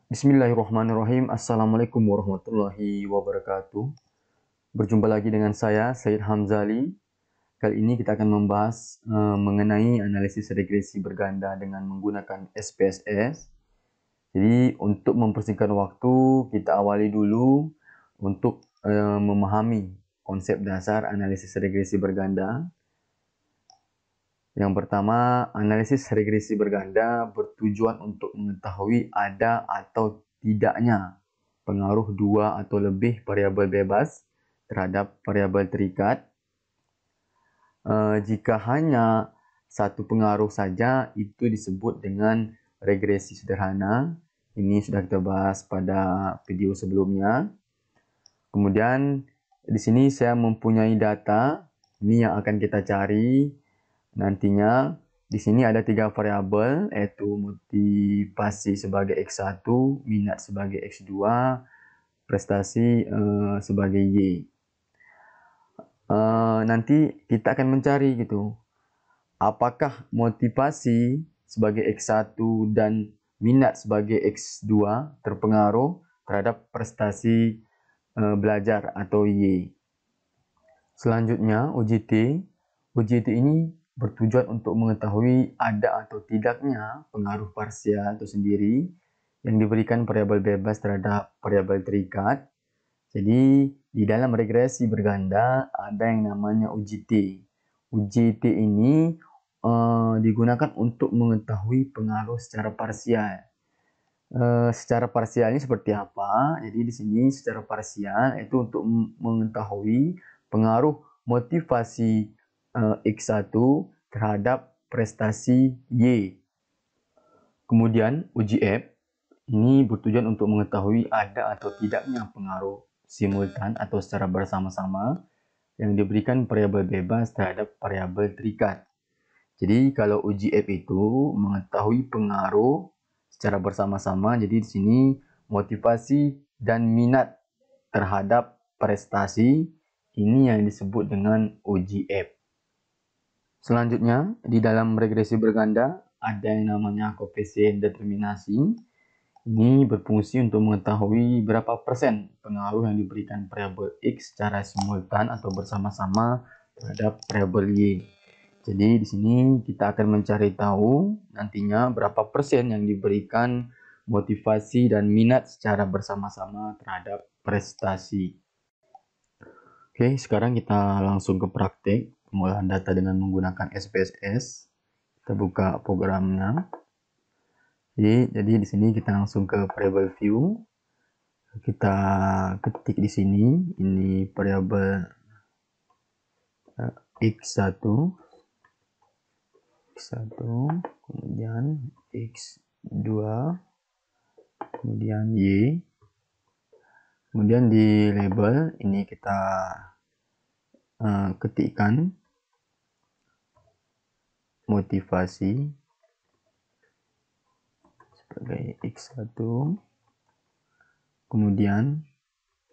Bismillahirrahmanirrahim. Assalamualaikum warahmatullahi wabarakatuh. Berjumpa lagi dengan saya, Said Hamzali. Kali ini kita akan membahas mengenai analisis regresi berganda dengan menggunakan SPSS. Jadi, untuk mempersingkat waktu, kita awali dulu untuk memahami konsep dasar analisis regresi berganda. Yang pertama, analisis regresi berganda bertujuan untuk mengetahui ada atau tidaknya pengaruh dua atau lebih variabel bebas terhadap variabel terikat. Jika hanya satu pengaruh saja, itu disebut dengan regresi sederhana. Ini sudah kita bahas pada video sebelumnya. Kemudian di sini saya mempunyai data. Ini yang akan kita cari. Nantinya di sini ada 3 variabel, yaitu motivasi sebagai X1, minat sebagai X2, prestasi sebagai Y. Nanti kita akan mencari gitu, apakah motivasi sebagai X1 dan minat sebagai X2 terpengaruh terhadap prestasi belajar atau Y. Selanjutnya UJT. UJT ini bertujuan untuk mengetahui ada atau tidaknya pengaruh parsial itu sendiri yang diberikan variabel bebas terhadap variabel terikat. Jadi di dalam regresi berganda ada yang namanya UJT. UJT ini digunakan untuk mengetahui pengaruh secara parsial. Secara parsial ini seperti apa? Jadi di sini secara parsial itu untuk mengetahui pengaruh motivasi X1 terhadap prestasi Y. Kemudian uji F ini bertujuan untuk mengetahui ada atau tidaknya pengaruh simultan atau secara bersama-sama yang diberikan variabel bebas terhadap variabel terikat. Jadi kalau uji F itu mengetahui pengaruh secara bersama-sama, jadi di sini motivasi dan minat terhadap prestasi ini yang disebut dengan uji F. Selanjutnya, di dalam regresi berganda ada yang namanya koefisien determinasi. Ini berfungsi untuk mengetahui berapa persen pengaruh yang diberikan variabel X secara simultan atau bersama-sama terhadap variabel Y. Jadi di sini kita akan mencari tahu nantinya berapa persen yang diberikan motivasi dan minat secara bersama-sama terhadap prestasi. Oke, sekarang kita langsung ke praktik pengolahan data dengan menggunakan SPSS. Kita buka programnya. Jadi di sini kita langsung ke variable view. Kita ketik di sini, ini variabel X1, kemudian X2, kemudian Y. Kemudian di label ini kita ketikkan motivasi sebagai X1, kemudian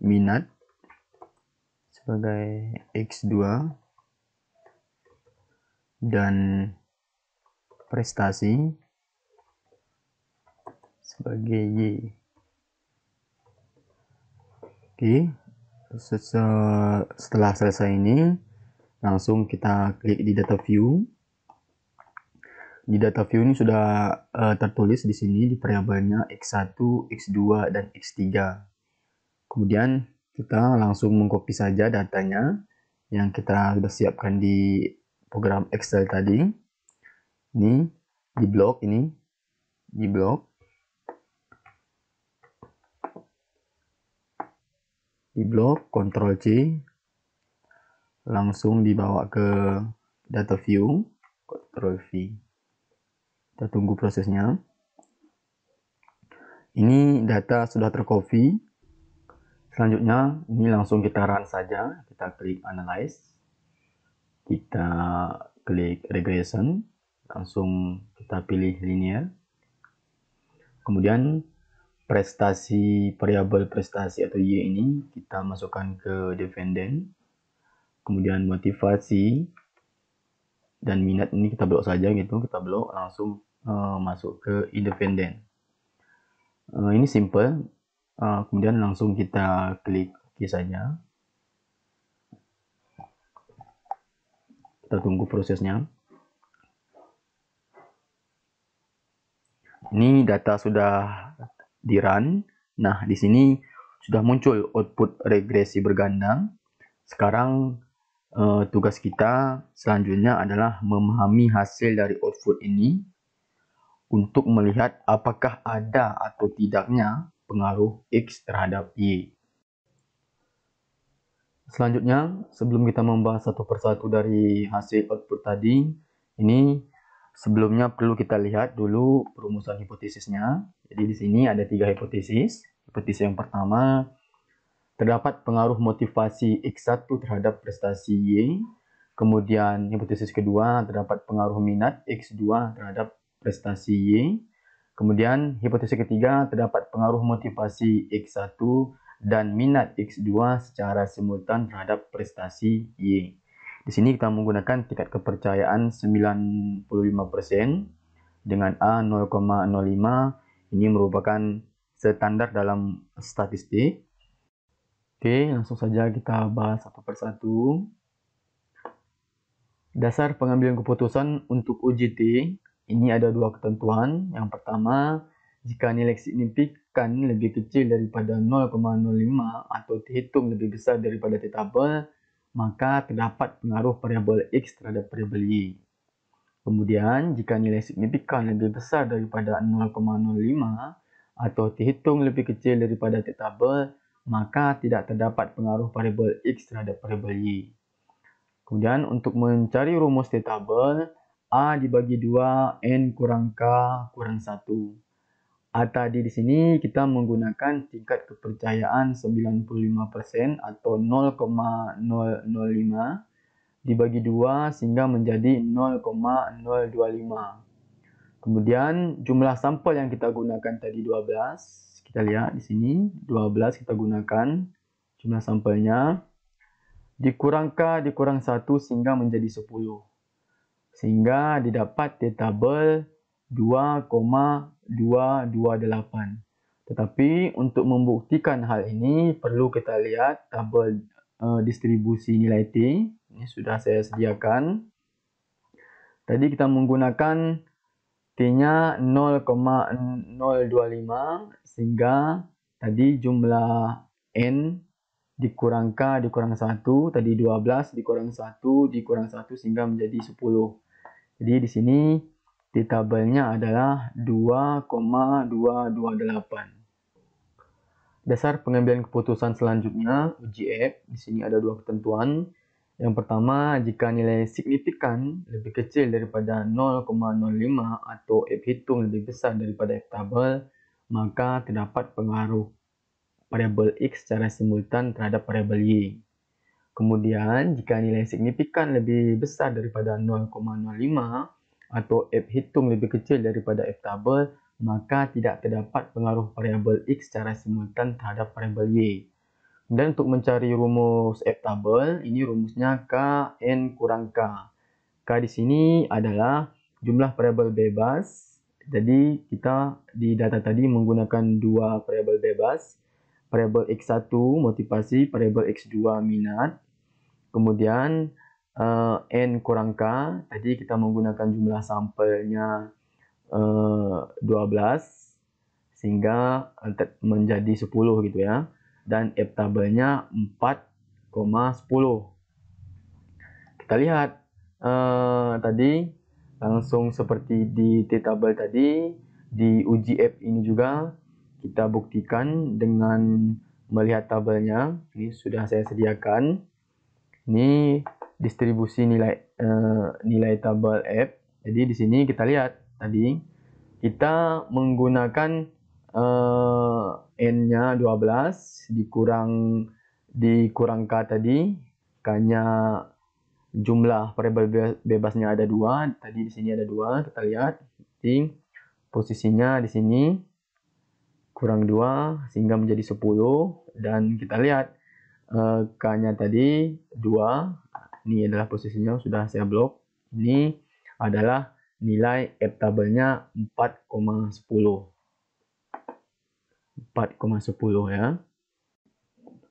minat sebagai X2, dan prestasi sebagai Y. Oke, setelah selesai ini langsung kita klik di data view. Di data view ini sudah tertulis di sini di variabelnya X1, X2, dan X3. Kemudian kita langsung mengcopy saja datanya yang kita sudah siapkan di program Excel tadi. Ini di blok ini, di blok. Di blok Ctrl C, langsung dibawa ke data view, Ctrl V. Kita tunggu prosesnya. Ini data sudah tercopy. Selanjutnya ini langsung kita run saja. Kita klik analyze, kita klik regression, langsung kita pilih linear. Kemudian prestasi, variabel prestasi atau Y ini kita masukkan ke dependent. Kemudian motivasi dan minat ini kita blok saja gitu, kita blok langsung masuk ke independent. Ini simple. Kemudian langsung kita klik OK saja. Kita tunggu prosesnya. Ini data sudah di run. Nah, di sini sudah muncul output regresi berganda. Sekarang tugas kita selanjutnya adalah memahami hasil dari output ini untuk melihat apakah ada atau tidaknya pengaruh X terhadap Y. Selanjutnya, sebelum kita membahas satu persatu dari hasil output tadi, ini sebelumnya perlu kita lihat dulu perumusan hipotesisnya. Jadi di sini ada 3 hipotesis. Hipotesis yang pertama, terdapat pengaruh motivasi X1 terhadap prestasi Y. Kemudian hipotesis kedua, terdapat pengaruh minat X2 terhadap prestasi Y. Kemudian hipotesis ketiga, terdapat pengaruh motivasi X1 dan minat X2 secara simultan terhadap prestasi Y. Di sini kita menggunakan tingkat kepercayaan 95% dengan A 0,05. Ini merupakan standar dalam statistik. Oke, langsung saja kita bahas satu persatu. Dasar pengambilan keputusan untuk UJT, ini ada 2 ketentuan. Yang pertama, jika nilai signifikan lebih kecil daripada 0,05 atau terhitung lebih besar daripada tabel, maka terdapat pengaruh variabel X terhadap variabel Y. Kemudian, jika nilai signifikan lebih besar daripada 0,05 atau terhitung lebih kecil daripada tabel, maka tidak terdapat pengaruh variabel X terhadap variabel Y. Kemudian untuk mencari rumus tabel, A dibagi 2, N kurang K kurang 1. A tadi di sini kita menggunakan tingkat kepercayaan 95% atau 0,005 dibagi 2 sehingga menjadi 0,025. Kemudian jumlah sampel yang kita gunakan tadi 12. Kita lihat di sini 12 kita gunakan jumlah sampelnya. Dikurang K dikurang 1 sehingga menjadi 10. Sehingga didapat tabel 2,228. Tetapi untuk membuktikan hal ini perlu kita lihat tabel distribusi nilai T. Ini sudah saya sediakan. Tadi kita menggunakan T-nya 0,025 sehingga tadi jumlah N dikurang K dikurang 1, tadi 12 dikurang 1 dikurang 1 sehingga menjadi 10. Jadi di sini di tabelnya adalah 2,228. Dasar pengambilan keputusan selanjutnya uji F. Di sini ada 2 ketentuan. Yang pertama, jika nilai signifikan lebih kecil daripada 0,05 atau F hitung lebih besar daripada F tabel, maka terdapat pengaruh variabel X secara simultan terhadap variabel Y. Kemudian, jika nilai signifikan lebih besar daripada 0,05 atau F hitung lebih kecil daripada F tabel, maka tidak terdapat pengaruh variabel X secara simultan terhadap variabel Y. Dan untuk mencari rumus F tabel, ini rumusnya K N kurang K. K di sini adalah jumlah variabel bebas. Jadi kita di data tadi menggunakan 2 variabel bebas. Variabel X1 motivasi, variabel X2 minat. Kemudian N kurang K, tadi kita menggunakan jumlah sampelnya 12 sehingga menjadi 10 gitu ya. Dan F tabelnya 4,10. Kita lihat tadi langsung seperti di T tabel tadi, di uji F ini juga kita buktikan dengan melihat tabelnya. Ini sudah saya sediakan. Ini distribusi nilai tabel F. Jadi di sini kita lihat tadi kita menggunakan N-nya 12 dikurang K tadi. K-nya jumlah variabel bebasnya ada 2. Tadi di sini ada 2. Kita lihat. Jadi posisinya di sini kurang 2 sehingga menjadi 10. Dan kita lihat K-nya tadi 2. Ini adalah posisinya sudah saya blok. Ini adalah nilai F tabelnya 4,10. 4,10 ya.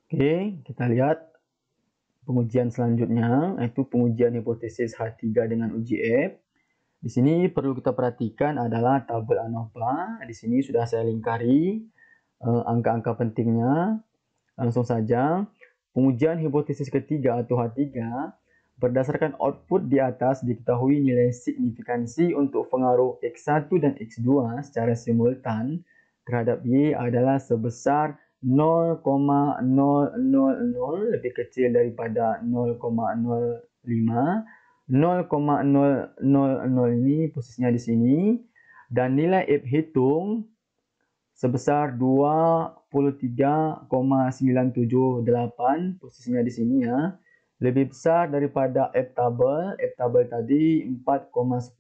Oke, kita lihat pengujian selanjutnya, yaitu pengujian hipotesis H3 dengan uji F. Di sini perlu kita perhatikan adalah tabel ANOVA. Di sini sudah saya lingkari angka-angka pentingnya. Langsung saja, pengujian hipotesis ketiga atau H3 berdasarkan output di atas diketahui nilai signifikansi untuk pengaruh X1 dan X2 secara simultan terhadap Y adalah sebesar 0,000 lebih kecil daripada 0,05. 0,000 ini posisinya di sini dan nilai F hitung sebesar 23,978 posisinya di sini ya. Lebih besar daripada F tabel. F tabel tadi 4,10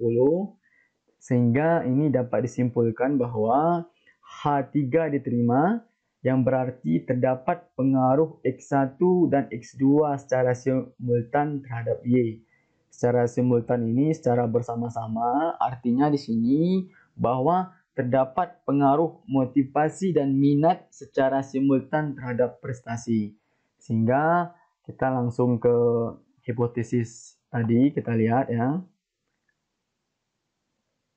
sehingga ini dapat disimpulkan bahwa H3 diterima yang berarti terdapat pengaruh X1 dan X2 secara simultan terhadap Y. Secara simultan ini secara bersama-sama artinya di sini bahwa terdapat pengaruh motivasi dan minat secara simultan terhadap prestasi. Sehingga kita langsung ke hipotesis tadi kita lihat ya.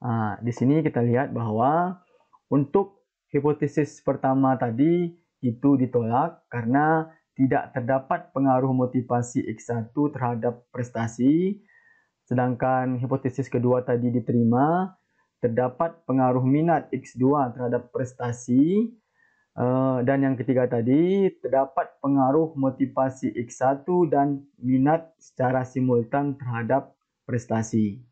Nah, di sini kita lihat bahwa untuk hipotesis pertama tadi itu ditolak karena tidak terdapat pengaruh motivasi X1 terhadap prestasi. Sedangkan hipotesis kedua tadi diterima, terdapat pengaruh minat X2 terhadap prestasi. Dan yang ketiga tadi, terdapat pengaruh motivasi X1 dan minat secara simultan terhadap prestasi.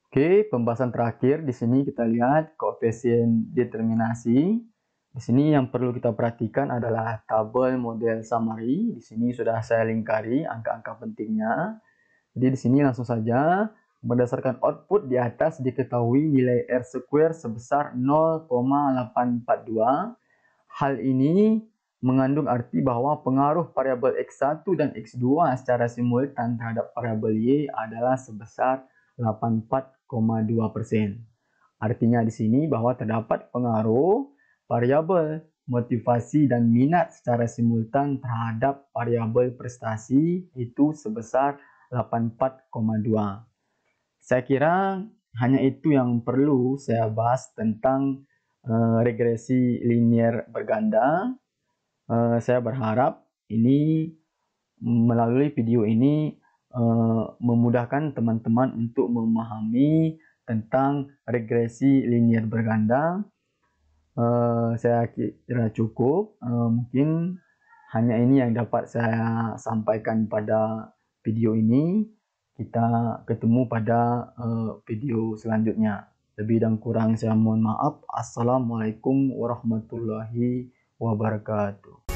Oke, pembahasan terakhir di sini kita lihat koefisien determinasi. Di sini yang perlu kita perhatikan adalah tabel model summary. Di sini sudah saya lingkari angka-angka pentingnya. Jadi di sini langsung saja berdasarkan output di atas diketahui nilai R² sebesar 0,842. Hal ini mengandung arti bahwa pengaruh variabel X1 dan X2 secara simultan terhadap variabel Y adalah sebesar 84,2%. Artinya di sini bahwa terdapat pengaruh variabel motivasi dan minat secara simultan terhadap variabel prestasi itu sebesar 84,2. Saya kira hanya itu yang perlu saya bahas tentang regresi linier berganda. Saya berharap ini melalui video ini memudahkan teman-teman untuk memahami tentang regresi linier berganda. Saya kira cukup. Mungkin hanya ini yang dapat saya sampaikan pada video ini. Kita ketemu pada video selanjutnya. Lebih dan kurang saya mohon maaf. Assalamualaikum warahmatullahi wabarakatuh.